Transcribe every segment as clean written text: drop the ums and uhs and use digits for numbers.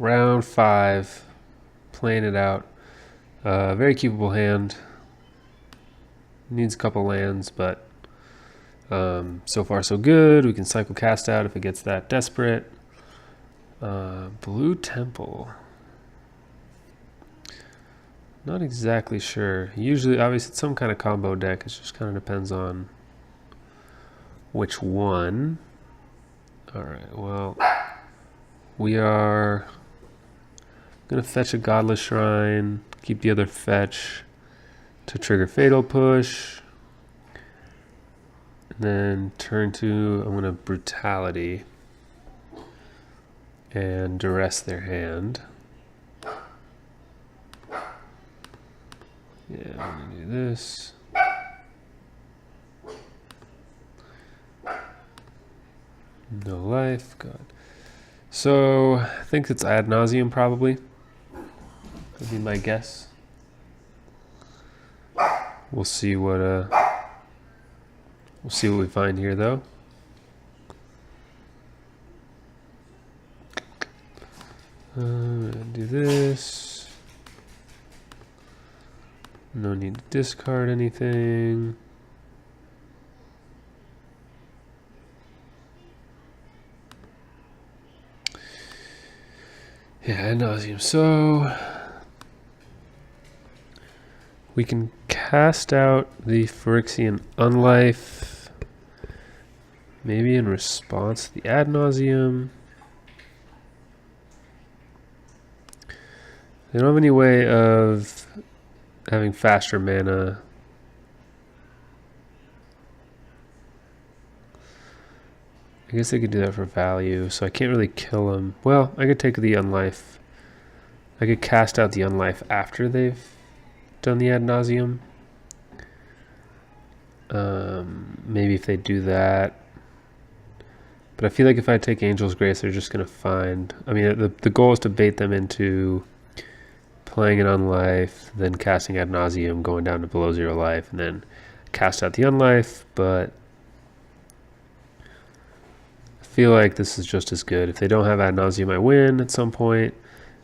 round 5, playing it out. Very keepable hand. Needs a couple lands, but so far so good. We can cycle cast out if it gets that desperate. Blue Temple. Not exactly sure. Usually, obviously, it's some kind of combo deck. It just kind of depends on which one. Alright, well, we are going to fetch a Godless Shrine, keep the other fetch to trigger Fatal Push, and then turn to, I'm going to Brutality and duress their hand. Yeah, I'm going to do this. No life, God. So, I think it's Ad Nauseam probably. That'd be my guess. We'll see what we find here though. Do this. No need to discard anything. Yeah, Ad Nauseam. So we can cast out the Phyrexian Unlife, maybe in response to the Ad Nauseam. They don't have any way of having faster mana. I guess they could do that for value, so I can't really kill them. Well, I could take the Unlife. I could cast out the Unlife after they've done the Ad Nauseam. Maybe if they do that. But I feel like if I take Angel's Grace, they're just going to find... I mean, the goal is to bait them into playing an Unlife, then casting Ad Nauseam, going down to below 0 life, and then cast out the Unlife, but I feel like this is just as good. If they don't have Ad Nauseam, I win at some point,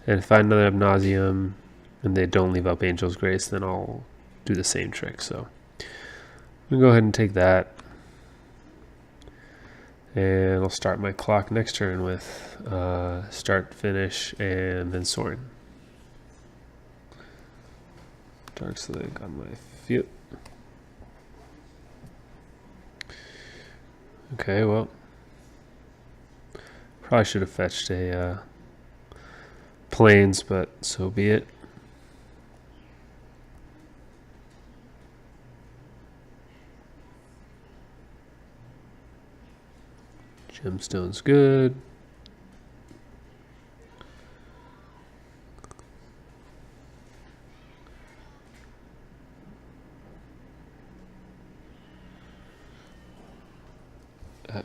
and if I find another Ad Nauseam and they don't leave up Angel's Grace, then I'll do the same trick. So I'm going to go ahead and take that, and I'll start my clock next turn with start, finish, and then Sorin. Dark Slug on my feet. Okay, well, probably should have fetched a Plains, but so be it. Gemstone's good.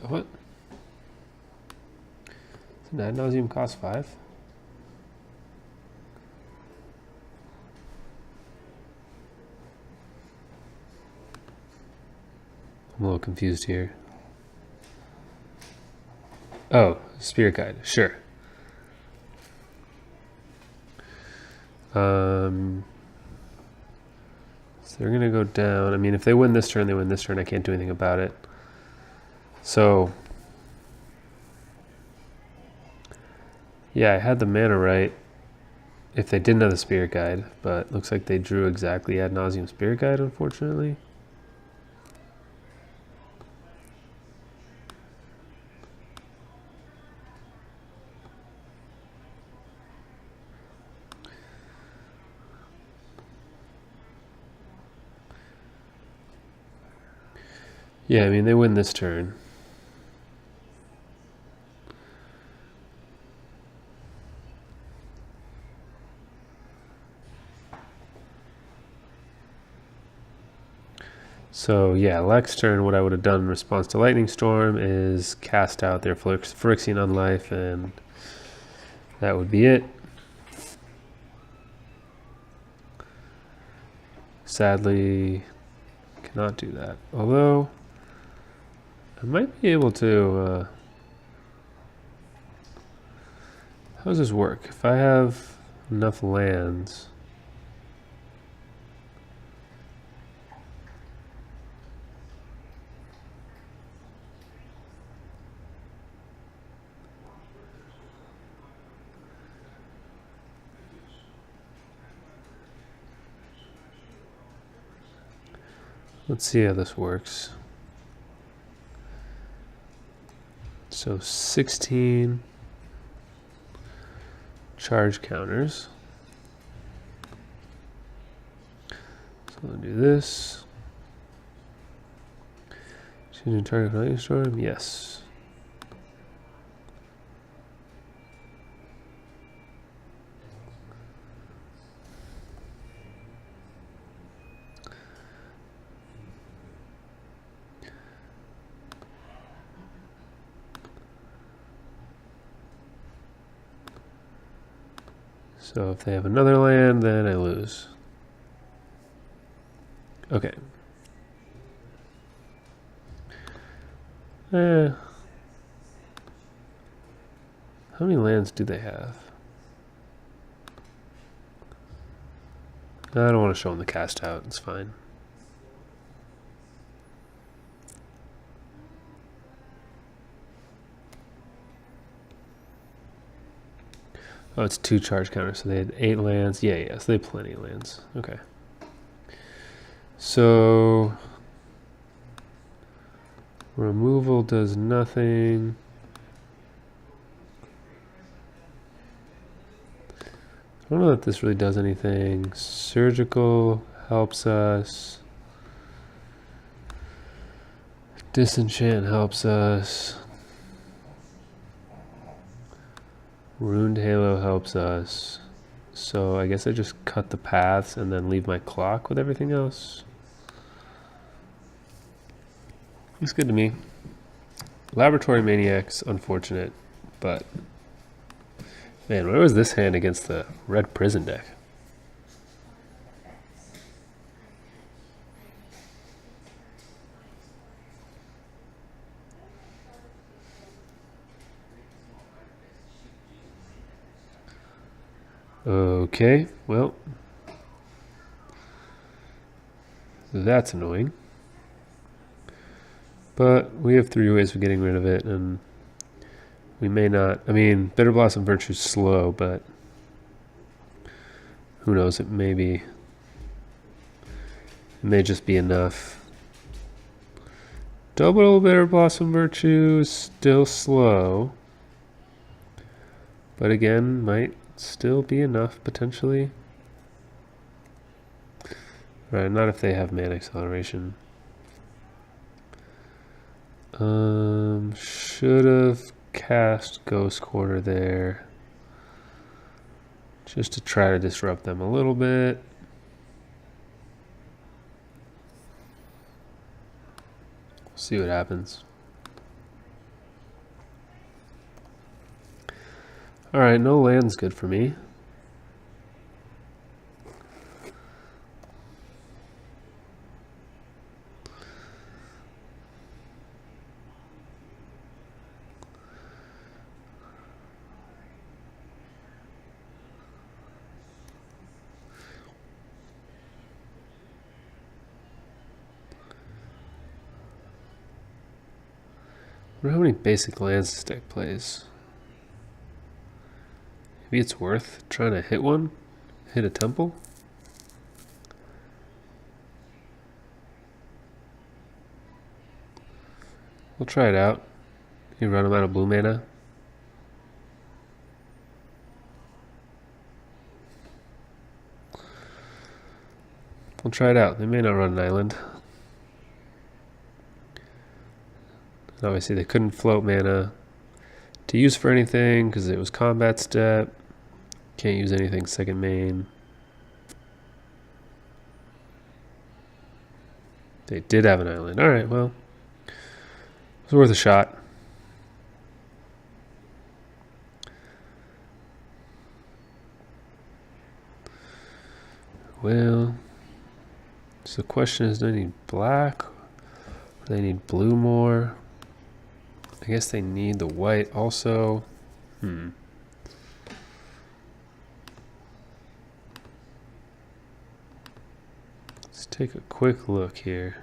What? Does Ad Nauseam cost 5? I'm a little confused here. Oh, Spirit Guide, sure. So they're gonna go down. I mean, if they win this turn, they win this turn. I can't do anything about it. So, yeah, I had the mana right if they didn't have the Spirit Guide, but looks like they drew exactly Ad Nauseam Spirit Guide, unfortunately. Yeah, I mean, they win this turn. So yeah, Lex turn, what I would have done in response to Lightning Storm is cast out their Phyrexian Unlife, and that would be it. Sadly, cannot do that. Although, I might be able to... How does this work? If I have enough lands, let's see how this works. So 16 charge counters. So I'll do this. Choosing target lightning storm, yes. So if they have another land, then I lose. Okay. How many lands do they have? I don't want to show them the cast out, it's fine. Oh, it's 2 charge counters, so they had 8 lands. Yeah, so they have plenty of lands. Okay. So removal does nothing. I don't know that this really does anything. Surgical helps us. Disenchant helps us. Ruined Halo helps us. So I guess I just cut the paths and then leave my clock with everything else. Looks good to me. Laboratory Maniac's unfortunate, but man, where was this hand against the red prison deck? Okay, well, that's annoying. But we have 3 ways of getting rid of it, and we may not. I mean, Bitter Blossom Virtue's slow, but who knows? It may just be enough. Double Bitter Blossom Virtue is still slow, but again, might still be enough potentially. Right, not if they have mana acceleration. Should have cast Ghost Quarter there just to try to disrupt them a little bit. See what happens. Alright, no land's good for me. I wonder how many basic lands this deck plays. Maybe it's worth trying to hit one? Hit a temple? We'll try it out. You run them out of blue mana. We'll try it out. They may not run an island. Obviously they couldn't float mana to use for anything because it was combat step. Can't use anything second main. They did have an island. Alright, well, it was worth a shot. Well, so the question is, do they need black? Or do they need blue more? I guess they need the white also. Let's take a quick look here.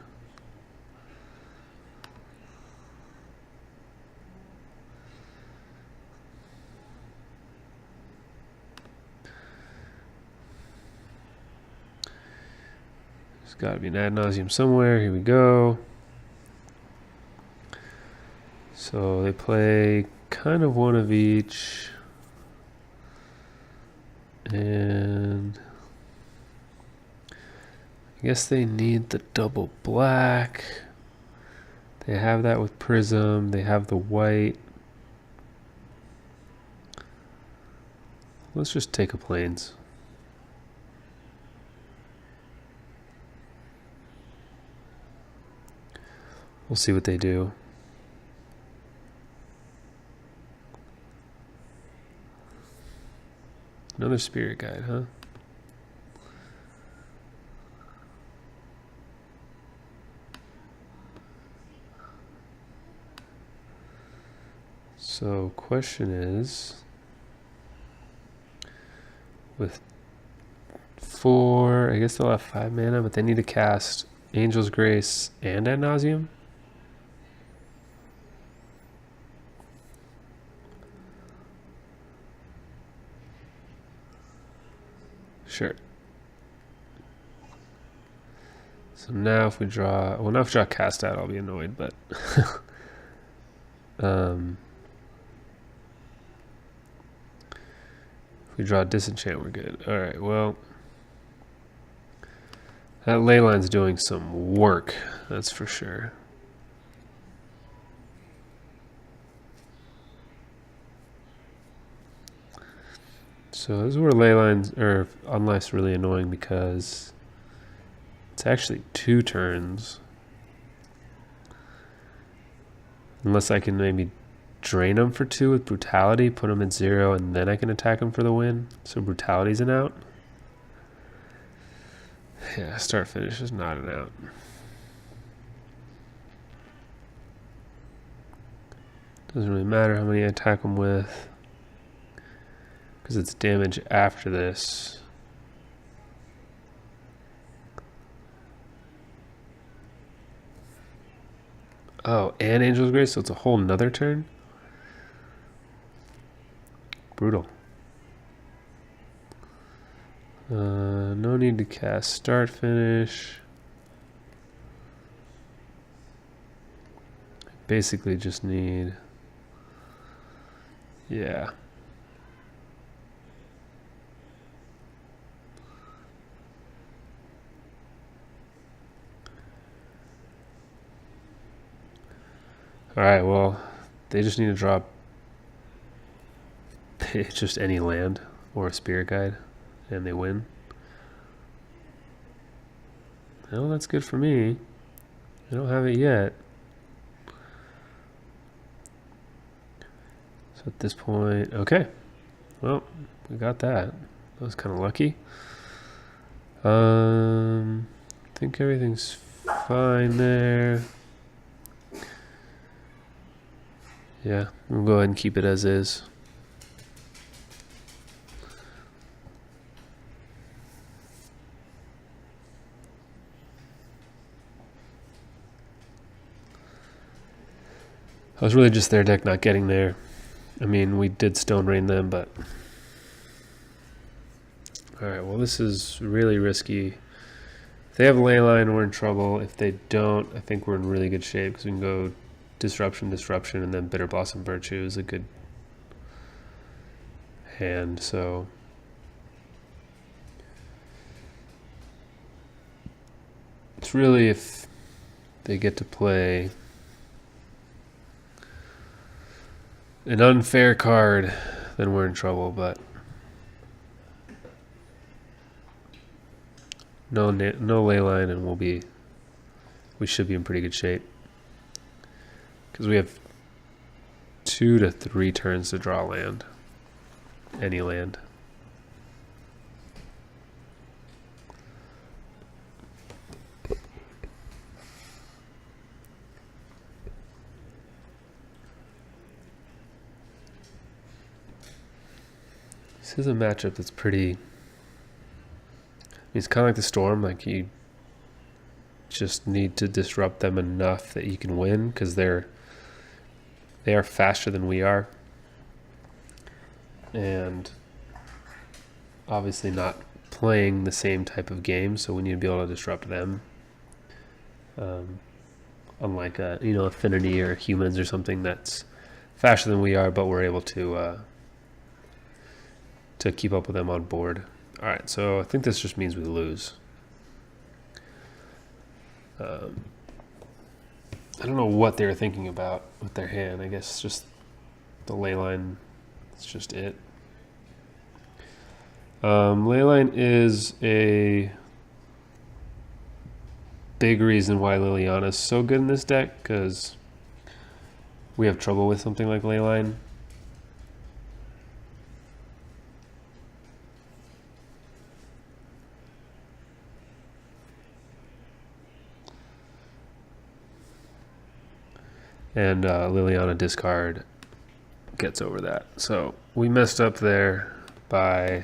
There's got to be an ad nauseam somewhere. Here we go. So they play kind of one of each. And I guess they need the double black. They have that with Prism. They have the white. Let's just take a plains. We'll see what they do. Another spirit guide, huh? So, question is, with 4, I guess they'll have 5 mana, but they need to cast Angel's Grace and Ad Nauseam. Sure. So now if we draw, well, now if we draw Cast Out, I'll be annoyed, but if we draw Disenchant, we're good. All right, well, that Leyline's doing some work, that's for sure. So this is where Leylines or Unlife's really annoying because it's actually 2 turns. Unless I can maybe drain them for 2 with Brutality, put them at 0, and then I can attack them for the win. So Brutality's an out. Yeah, start finish is not an out. Doesn't really matter how many I attack them with, because it's damage after this. Oh, and Angel's Grace, so it's a whole nother turn? Brutal. No need to cast start finish. Basically just need, yeah. Alright, well, they just need to drop just any land or a spirit guide, and they win. Well, that's good for me. I don't have it yet. So at this point, okay. Well, we got that. That was kind of lucky. I think everything's fine there. Yeah, we'll go ahead and keep it as is. I was really just their deck not getting there. I mean, we did Stone Rain them, but... Alright, well this is really risky. If they have Leyline, we're in trouble. If they don't, I think we're in really good shape, because we can go Disruption, Disruption, and then Bitter Blossom Virtue is a good hand, so... It's really if they get to play an unfair card, then we're in trouble, but no Leyline, and we should be in pretty good shape. Because we have 2 to 3 turns to draw land. Any land. This is a matchup that's pretty... I mean, it's kind of like the Storm. Like, you just need to disrupt them enough that you can win, because they are faster than we are, and obviously not playing the same type of game, so we need to be able to disrupt them. Unlike Affinity or Humans or something that's faster than we are, but we're able to keep up with them on board. All right, so I think this just means we lose. I don't know what they were thinking about with their hand. I guess just the ley line. It's just it. Ley line is a big reason why Liliana's so good in this deck, because we have trouble with something like ley line. And Liliana discard gets over that. So we messed up there by...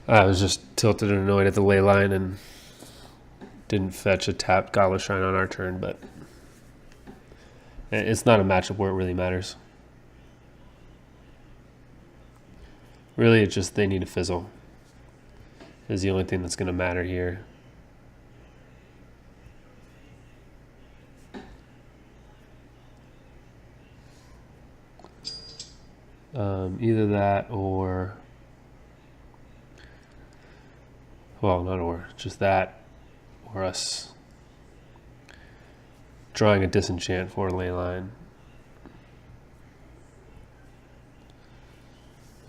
I was just tilted and annoyed at the ley line and didn't fetch a tapped Goblet Shrine on our turn, but it's not a matchup where it really matters. Really, it's just they need to fizzle is the only thing that's going to matter here. Either that or... Well, not or, just that, or us drawing a disenchant for ley line.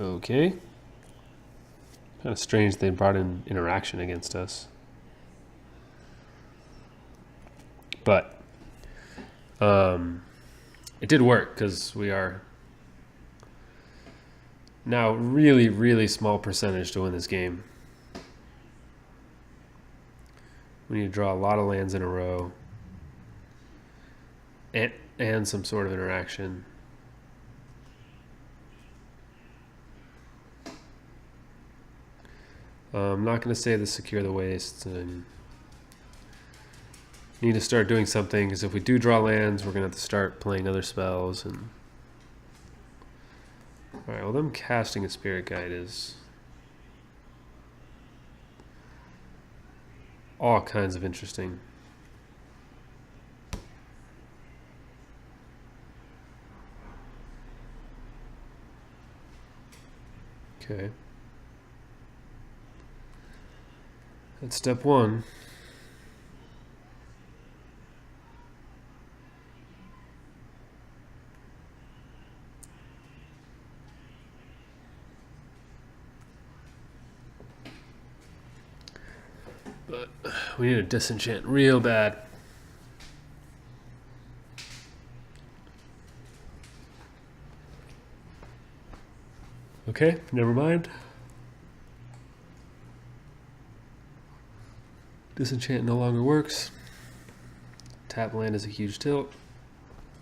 Okay. Kind of strange they brought in interaction against us. But it did work, because we are now really, really small percentage to win this game. We need to draw a lot of lands in a row and some sort of interaction. I'm not going to say the Secure the Waste, and need to start doing something, because if we do draw lands, we're going to have to start playing other spells. And all right, well, them casting a Spirit Guide is all kinds of interesting. Okay. That's step one. But we need to disenchant real bad. Okay, never mind. Disenchant no longer works. Tap land is a huge tilt.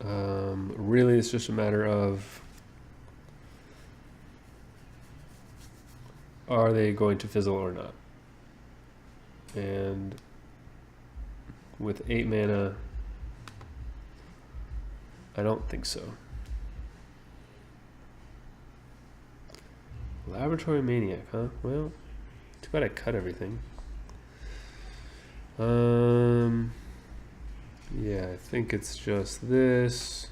Really, it's just a matter of, are they going to fizzle or not? And with 8 mana, I don't think so. Laboratory Maniac, huh? Well, too bad I cut everything. Yeah, I think it's just this.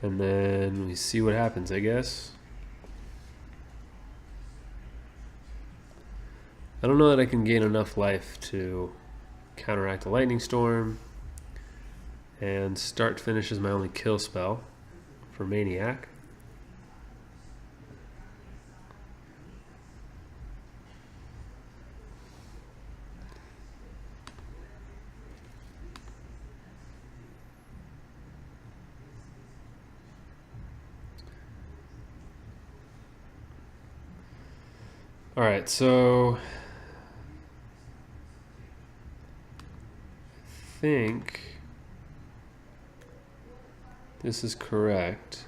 And then we see what happens, I guess. I don't know that I can gain enough life to counteract a Lightning Storm, and Start Finish is my only kill spell for Maniac. All right, so I think this is correct.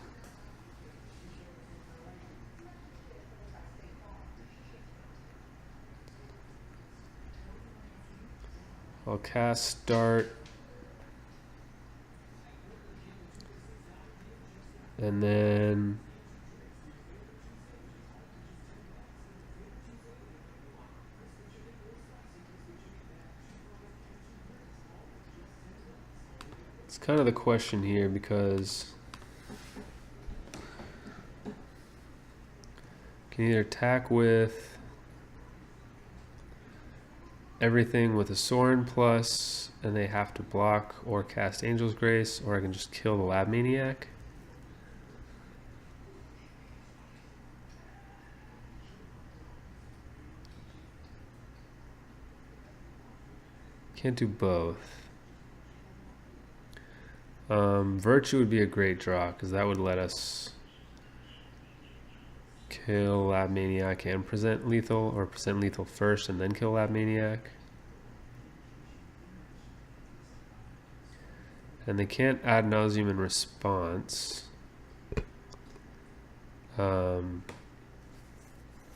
I'll cast start. And then it's kind of the question here because can either attack with everything with a Sorin plus and they have to block or cast Angel's Grace, or I can just kill the Lab Maniac. Can't do both. Virtue would be a great draw because that would let us kill Lab Maniac and present lethal, or present lethal first and then kill Lab Maniac. And they can't add Nauseam in response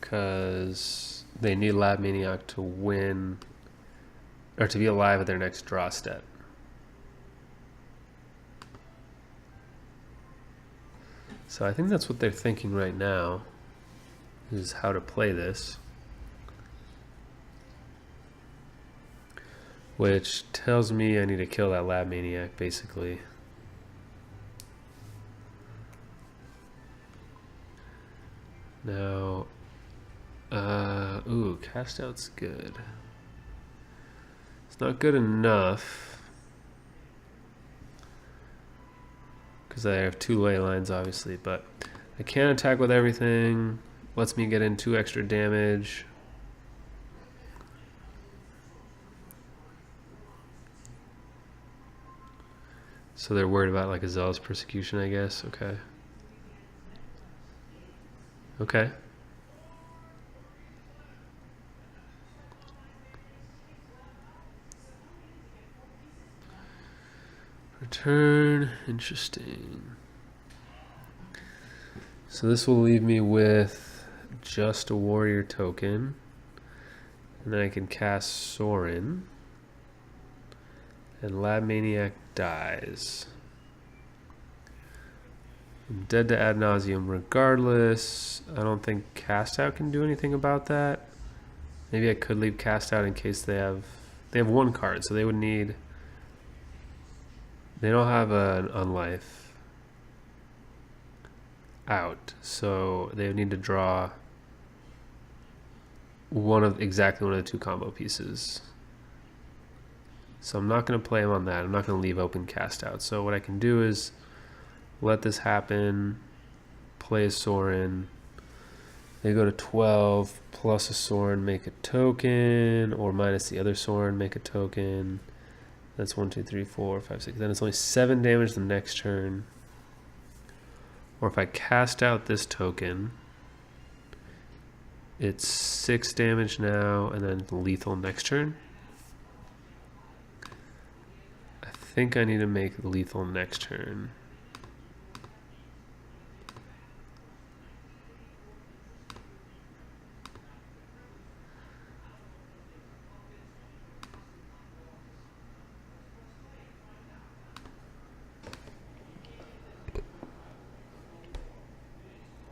because they need Lab Maniac to win or to be alive at their next draw step. So I think that's what they're thinking right now, is how to play this. Which tells me I need to kill that Lab Maniac, basically. Now, ooh, cast out's good. It's not good enough because I have 2 ley lines, obviously, but I can attack with everything. Lets me get in 2 extra damage. So they're worried about like a Zealous Persecution, I guess. Okay. Okay. Return. Interesting. So this will leave me with just a warrior token. And then I can cast Sorin. And Lab Maniac dies. I'm dead to Ad Nauseam regardless. I don't think Cast Out can do anything about that. Maybe I could leave Cast Out in case they have 1 card, so they would need. They don't have an Unlife out, so they would need to draw exactly one of the 2 combo pieces. So I'm not going to play him on that. I'm not going to leave open Cast Out. So what I can do is let this happen, play a Sorin. They go to 12 plus a Sorin, make a token, or minus the other Sorin, make a token. That's 1, 2, 3, 4, 5, 6. Then it's only 7 damage the next turn. Or if I cast out this token, it's 6 damage now, and then lethal next turn. I think I need to make lethal next turn.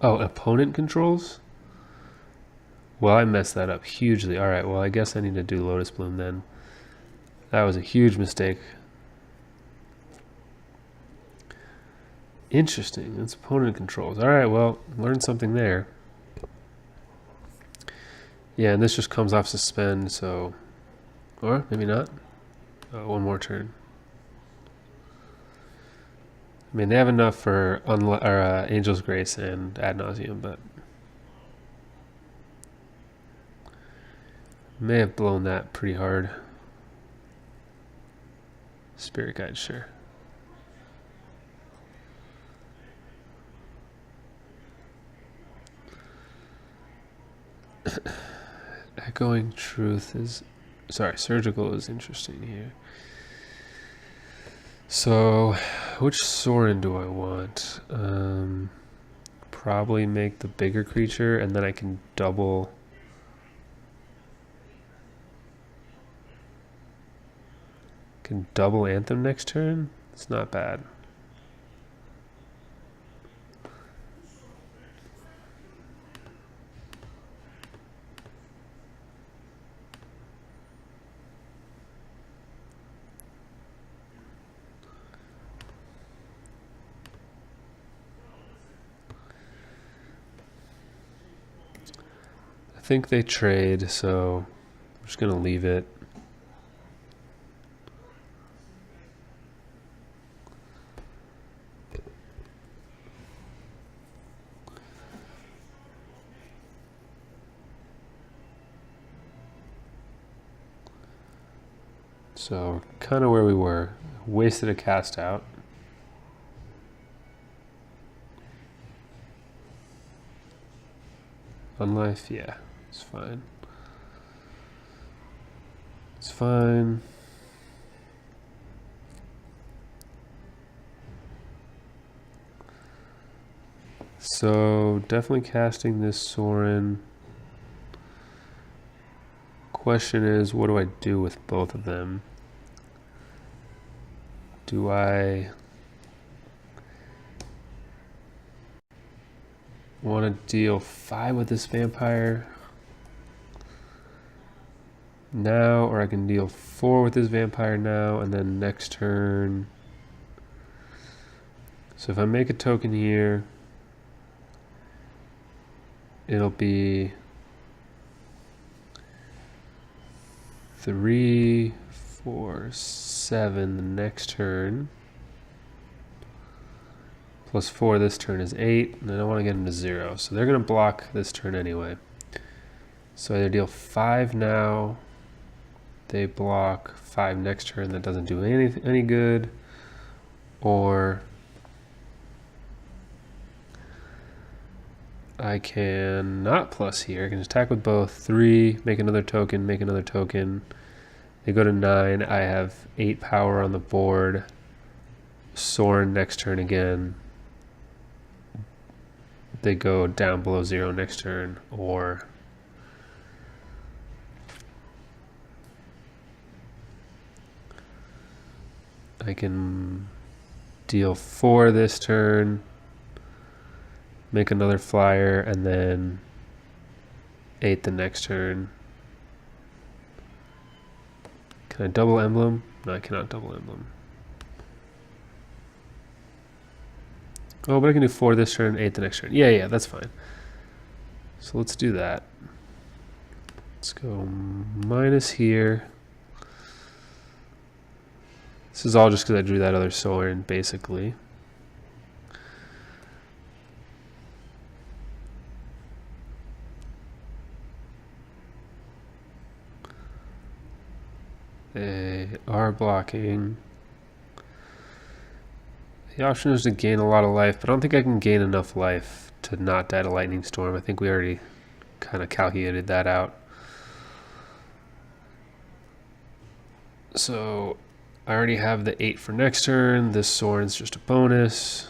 Oh, opponent controls? Well, I messed that up hugely. Alright, well, I guess I need to do Lotus Bloom then. That was a huge mistake. Interesting. It's opponent controls. Alright, well, learned something there. Yeah, and this just comes off suspend, so. Or maybe not. 1 more turn. I mean, they have enough for Angel's Grace and Ad Nauseam, but may have blown that pretty hard. Spirit Guide, sure. Echoing Truth is... Sorry, Surgical is interesting here. So, which Sorin do I want? Probably make the bigger creature, and then I can double. Can double Anthem next turn. It's not bad. I think they trade, so I'm just gonna leave it. So kind of where we were. Wasted a cast out. Unlife, yeah, it's fine. It's fine. So definitely casting this Sorin. Question is, what do I do with both of them? Do I want to deal 5 with this vampire now, or I can deal 4 with this vampire now, and then next turn. So if I make a token here, it'll be 3, 4, 7 the next turn. Plus 4 this turn is 8, and I don't want to get into 0. So they're going to block this turn anyway. So either deal 5 now, they block 5 next turn, that doesn't do any good, or I can not plus here. I can attack with both. 3, make another token, make another token. They go to 9. I have 8 power on the board. Sorin next turn again. They go down below 0 next turn, or I can deal 4 this turn, make another flyer, and then 8 the next turn. Can I double emblem? No, I cannot double emblem. Oh, but I can do 4 this turn, 8 the next turn. Yeah, that's fine. So let's do that. Let's go minus here. This is all just because I drew that other Sorin, basically. They are blocking. The option is to gain a lot of life, but I don't think I can gain enough life to not die to Lightning Storm. I think we already kind of calculated that out. So I already have the 8 for next turn. This Sorin's just a bonus.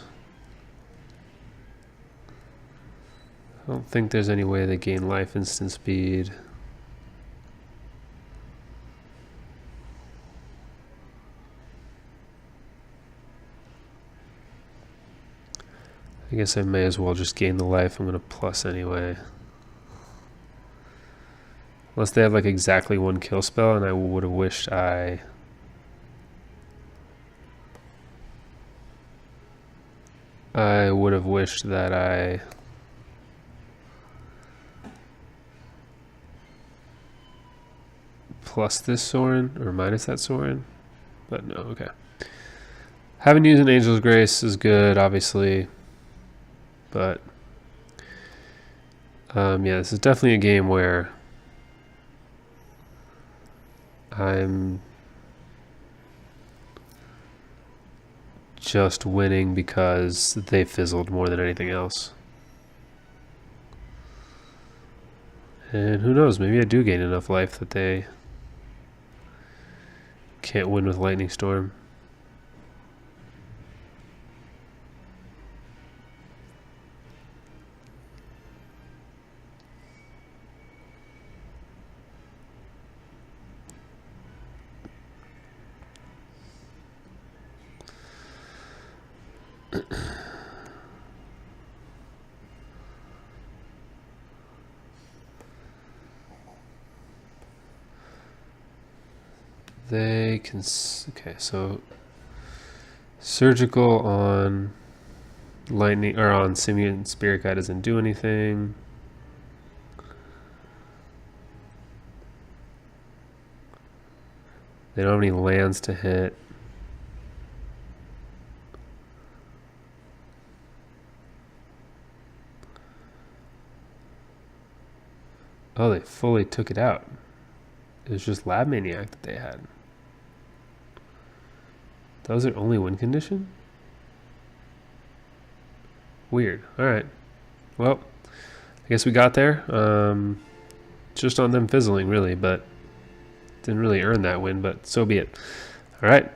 I don't think there's any way they gain life instant speed. I guess I may as well just gain the life. I'm going to plus anyway. Unless they have like exactly 1 kill spell, and I would have wished I would have wished that I plus this Sorin, or minus that Sorin, but no, okay. Having used an Angel's Grace is good, obviously, but yeah, this is definitely a game where I'm just winning because they fizzled more than anything else. And who knows, maybe I do gain enough life that they can't win with Lightning Storm. They can, okay, so surgical on lightning, or on Simian Spirit Guide doesn't do anything. They don't have any lands to hit. Oh, they fully took it out. It was just Lab Maniac that they had. That was their only win condition? Weird. Alright. Well, I guess we got there. Just on them fizzling, really, but didn't really earn that win, but so be it. Alright.